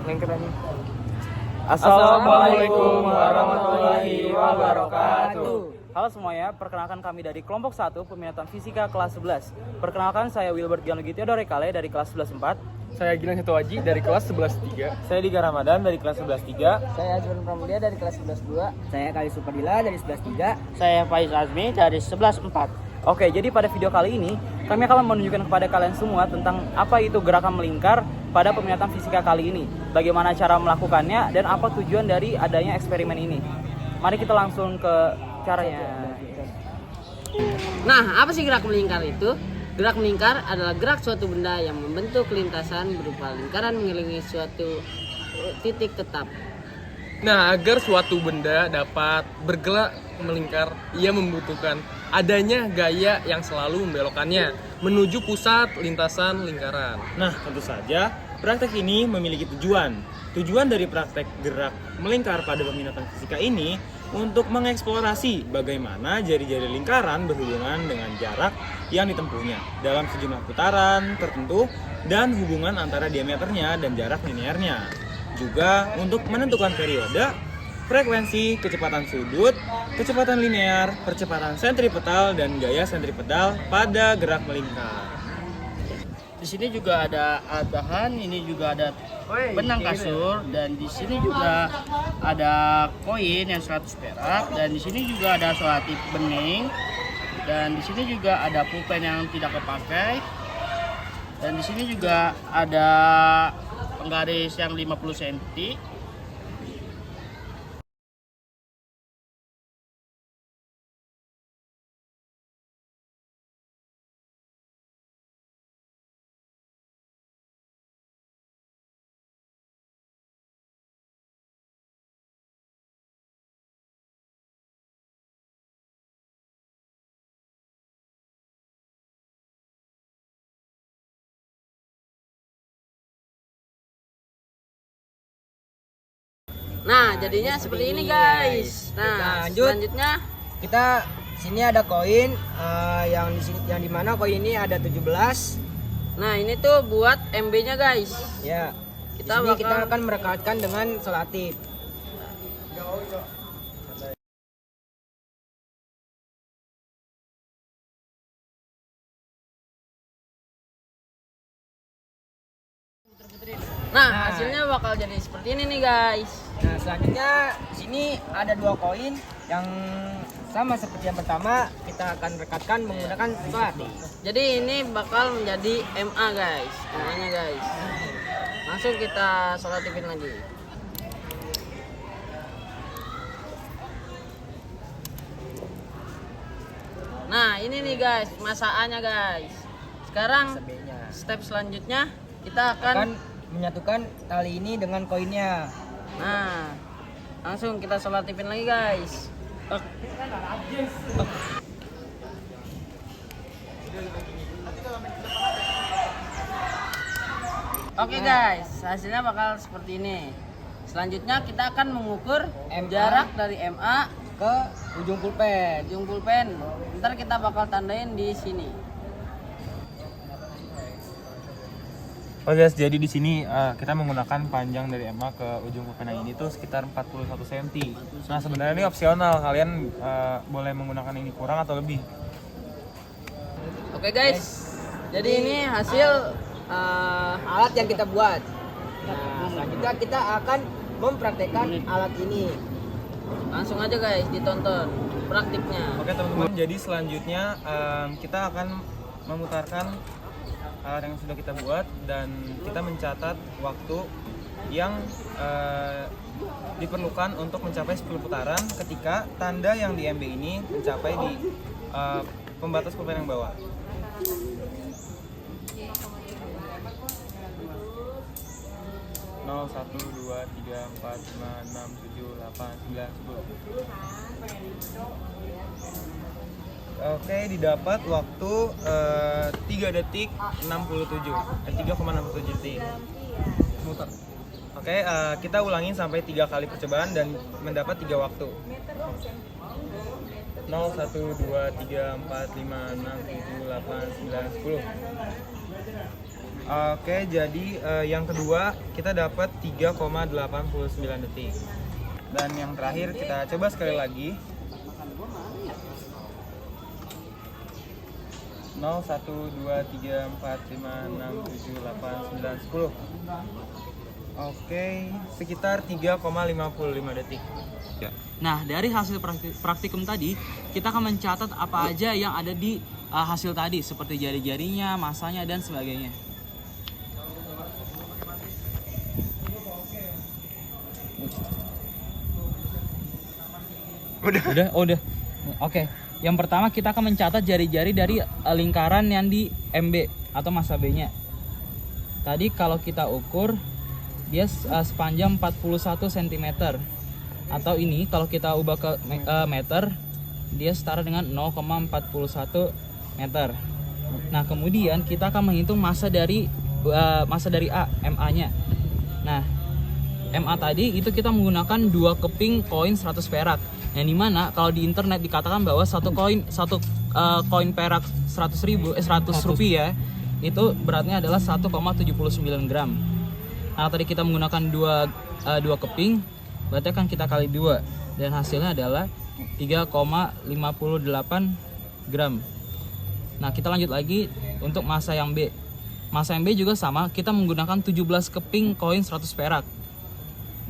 lingkarannya. Assalamualaikum warahmatullahi wabarakatuh. Halo semuanya, perkenalkan kami dari kelompok 1 peminatan fisika kelas 11. Perkenalkan saya Wilbert Gianluigi Theodore Kale dari kelas 11-4. Saya Gilang Setoaji dari kelas 11-3. Saya Diga Ramadan dari kelas 11-3. Saya Azwan Pramudia dari kelas 11-2. Saya Kali Supadila dari 11-3. Saya Faiz Azmi dari 11-4. Oke, jadi pada video kali ini kami akan menunjukkan kepada kalian semua tentang apa itu gerakan melingkar pada peminatan fisika kali ini, bagaimana cara melakukannya, dan apa tujuan dari adanya eksperimen ini. Mari kita langsung ke caranya. Nah, apa sih gerak melingkar itu? Gerak melingkar adalah gerak suatu benda yang membentuk lintasan berupa lingkaran mengelilingi suatu titik tetap. Nah, agar suatu benda dapat bergerak melingkar, ia membutuhkan adanya gaya yang selalu membelokkannya menuju pusat lintasan lingkaran. Nah, tentu saja praktek ini memiliki tujuan. Tujuan dari praktek gerak melingkar pada peminatan fisika ini untuk mengeksplorasi bagaimana jari-jari lingkaran berhubungan dengan jarak yang ditempuhnya dalam sejumlah putaran tertentu dan hubungan antara diameternya dan jarak linearnya. Juga untuk menentukan periode, frekuensi, kecepatan sudut, kecepatan linear, percepatan sentripetal, dan gaya sentripetal pada gerak melingkar. Di sini juga ada alat bahan, ini juga ada benang kasur, dan di sini juga ada koin yang 100 perak, dan di sini juga ada selotip bening, dan di sini juga ada pulpen yang tidak kepakai, dan di sini juga ada penggaris yang 50 cm. Nah, jadinya seperti ini guys. Nah, selanjutnya Kita sini ada koin yang di sini yang dimana koin ini ada 17. nah ini tuh buat MB-nya guys. Ya. Kita Di sini kita bakal- akan merekatkan dengan selotip. Nah, hasilnya bakal jadi seperti ini nih guys. Nah, selanjutnya di sini ada 2 koin yang sama seperti yang pertama, kita akan rekatkan menggunakan selotip. Jadi ini bakal menjadi MA guys, MA-nya guys. Langsung kita selotipin lagi. Nah, ini nih guys, masakannya guys. Sekarang B-nya. step selanjutnya kita akan Akan menyatukan tali ini dengan koinnya. nah, langsung kita selotipin lagi guys. Oke guys, hasilnya bakal seperti ini. Selanjutnya kita akan mengukur MA. jarak dari MA Ke ujung pulpen. ujung pulpen. Ntar kita bakal tandain di sini. Oh guys, jadi di sini kita menggunakan panjang dari MA ke ujung pulpen yang ini tuh sekitar 41 cm. Nah, sebenarnya ini opsional, kalian boleh menggunakan ini kurang atau lebih. Oke guys, jadi ini hasil Alat yang kita buat. Nah, selanjutnya kita akan mempraktekkan alat ini. langsung aja guys ditonton praktiknya. Oke teman-teman, jadi selanjutnya kita akan memutarkan alat yang sudah kita buat dan kita mencatat waktu yang diperlukan untuk mencapai 10 putaran ketika tanda yang di MB ini mencapai di pembatas pulpen yang bawah. Nol, 1, 2, 3, 4, 5, 6, 7, 8, 9, 10. Oke, didapat waktu 3 detik 67. 3,67 detik. Muter. Oke, kita ulangin sampai 3 kali percobaan dan mendapat 3 waktu. 0, 1, 2, 3, 4, 5, 6, 7, 8, 9, 10. Oke, jadi yang kedua kita dapat 3,89 detik. Dan yang terakhir kita coba sekali lagi. 0, 1, 2, 3, 4, 5, 6, 7, 8, 9, 10. Oke, sekitar 3,55 detik. Ya. Nah, dari hasil praktikum tadi, kita akan mencatat apa aja yang ada di hasil tadi, seperti jari-jarinya, masanya, dan sebagainya. Udah. Oke. Yang pertama kita akan mencatat jari-jari dari lingkaran yang di MB atau masa B-nya. Tadi kalau kita ukur dia sepanjang 41 cm. Atau ini kalau kita ubah ke meter, dia setara dengan 0,41 meter. Nah, kemudian kita akan menghitung massa dari A, MA-nya. Nah, MA tadi itu kita menggunakan 2 keping koin 100 perak. Yang dimana kalau di internet dikatakan bahwa satu koin perak 100 rupiah itu beratnya adalah 1,79 gram. Nah, tadi kita menggunakan 2 keping, berarti akan kita kali 2 dan hasilnya adalah 3,58 gram. Nah, kita lanjut lagi untuk massa yang B. Massa yang B juga sama, kita menggunakan 17 keping koin 100 perak.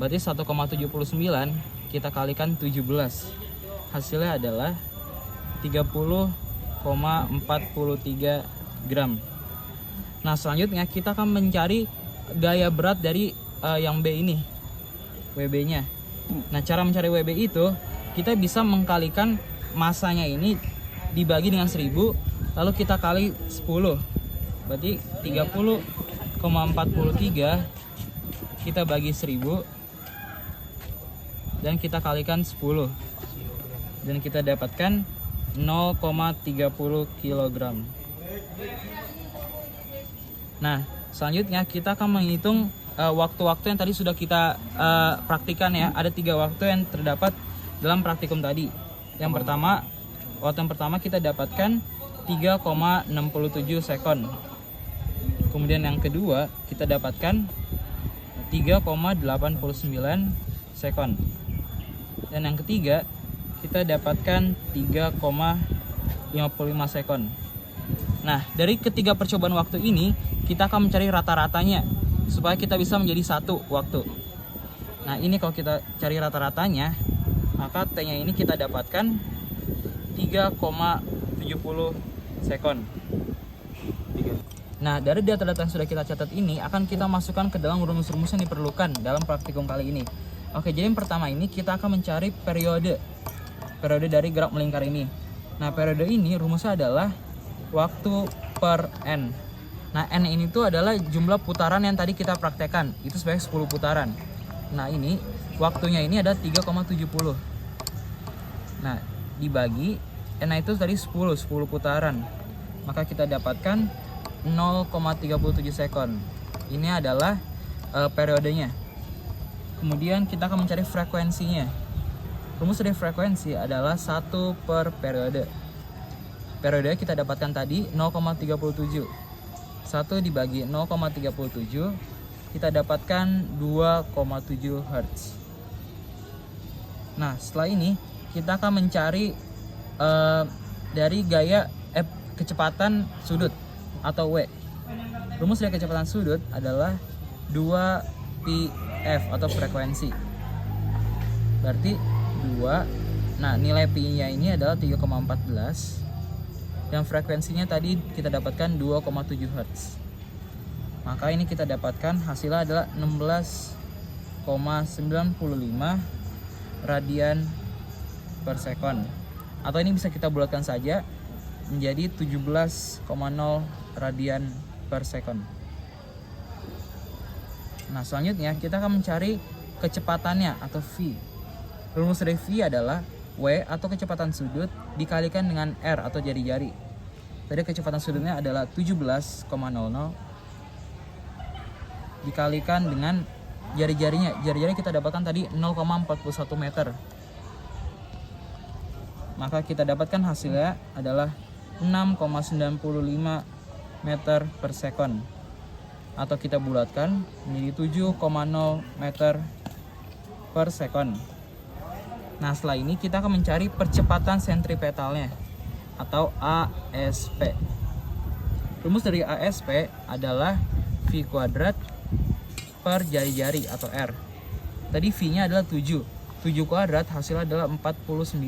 Berarti 1,79 kita kalikan 17. Hasilnya adalah 30,43 gram. Nah, selanjutnya kita akan mencari gaya berat dari yang B ini, WB-nya. Nah, cara mencari WB itu kita bisa mengkalikan massanya ini dibagi dengan 1000, lalu kita kali 10. Berarti 30,43 kita bagi 1000 dan kita kalikan 10 dan kita dapatkan 0,30 kg. Nah, selanjutnya kita akan menghitung waktu-waktu yang tadi sudah kita praktikan ya. Ada 3 waktu yang terdapat dalam praktikum tadi. Yang pertama, waktu yang pertama kita dapatkan 3,67 sekon. Kemudian yang kedua kita dapatkan 3,89 sekon. Dan yang ketiga kita dapatkan 3,55 sekon. Nah, dari ketiga percobaan waktu ini kita akan mencari rata-ratanya supaya kita bisa menjadi satu waktu. Nah, ini kalau kita cari rata-ratanya, maka T-nya ini kita dapatkan 3,70 sekon. Nah, dari data-data yang sudah kita catat ini akan kita masukkan ke dalam rumus-rumus yang diperlukan dalam praktikum kali ini. Oke, jadi yang pertama ini kita akan mencari periode dari gerak melingkar ini. Nah, periode ini rumusnya adalah waktu per N. Nah, N ini tuh adalah jumlah putaran yang tadi kita praktekkan, itu sebanyak 10 putaran. Nah, ini waktunya ini ada 3,70. Nah, dibagi N itu tadi 10 putaran. Maka kita dapatkan 0,37 sekon. Ini adalah periodenya. Kemudian kita akan mencari frekuensinya. Rumus dari frekuensi adalah 1 per periode. Periode kita dapatkan tadi 0,37. 1 dibagi 0,37 kita dapatkan 2,7 Hz. Nah, setelah ini kita akan mencari dari gaya kecepatan sudut atau W. Rumus dari kecepatan sudut adalah 2πf atau frekuensi. Berarti 2. Nah, nilai pi-nya ini adalah 3,14. Dan frekuensinya tadi kita dapatkan 2,7 Hz. Maka ini kita dapatkan hasilnya adalah 16,95 radian per sekon. Atau ini bisa kita bulatkan saja menjadi 17,0 radian per sekon. Nah, selanjutnya kita akan mencari kecepatannya atau V. Rumus dari V adalah W atau kecepatan sudut dikalikan dengan R atau jari-jari. Tadi kecepatan sudutnya adalah 17,00 dikalikan dengan jari-jarinya. Jari-jari kita dapatkan tadi 0,41 meter. Maka kita dapatkan hasilnya adalah 6,95 meter per sekon. atau kita bulatkan menjadi 7,0 meter per second. Nah, setelah ini kita akan mencari percepatan sentripetalnya atau ASP. Rumus dari ASP adalah V kuadrat per jari-jari atau R. Tadi V-nya adalah 7. 7 kuadrat hasilnya adalah 49.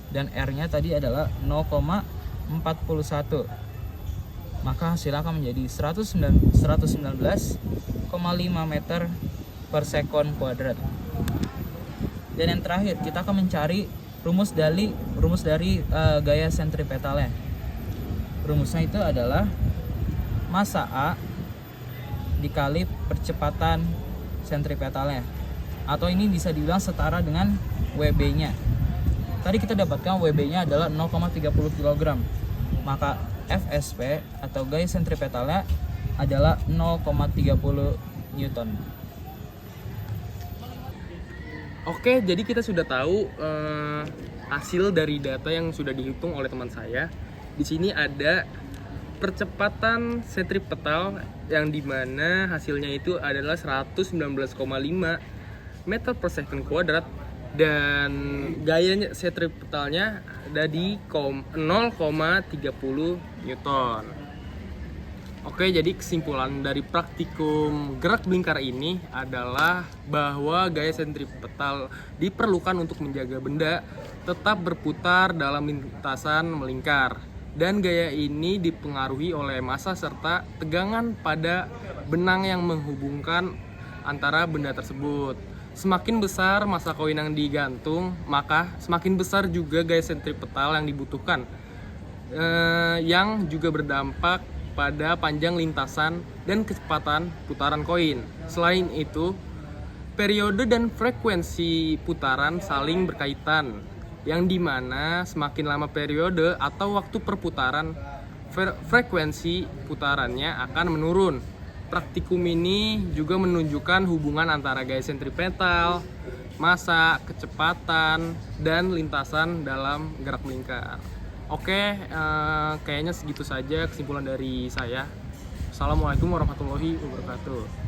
Dan R-nya tadi adalah 0,41. Maka hasilnya akan menjadi 119,5 meter per sekon kuadrat. Dan yang terakhir kita akan mencari rumus dari gaya sentripetalnya. Rumusnya itu adalah massa A dikali percepatan sentripetalnya, atau ini bisa dibilang setara dengan WB-nya. Tadi kita dapatkan WB-nya adalah 0,30 kg. Maka FSP atau gaya sentripetalnya adalah 0,30 Newton. Oke, jadi kita sudah tahu hasil dari data yang sudah dihitung oleh teman saya. Di sini ada percepatan sentripetal yang dimana hasilnya itu adalah 119,5 meter per second kuadrat, dan gaya sentripetalnya ada di 0,30 Newton. Oke, jadi kesimpulan dari praktikum gerak melingkar ini adalah bahwa gaya sentripetal diperlukan untuk menjaga benda tetap berputar dalam lintasan melingkar. Dan gaya ini dipengaruhi oleh massa serta tegangan pada benang yang menghubungkan antara benda tersebut. Semakin besar massa koin yang digantung, maka semakin besar juga gaya sentripetal yang dibutuhkan, yang juga berdampak pada panjang lintasan dan kecepatan putaran koin. Selain itu, periode dan frekuensi putaran saling berkaitan, yang dimana semakin lama periode atau waktu perputaran, frekuensi putarannya akan menurun. Praktikum ini juga menunjukkan hubungan antara gaya sentripetal, massa, kecepatan, dan lintasan dalam gerak melingkar. Oke, kayaknya segitu saja kesimpulan dari saya. Assalamualaikum warahmatullahi wabarakatuh.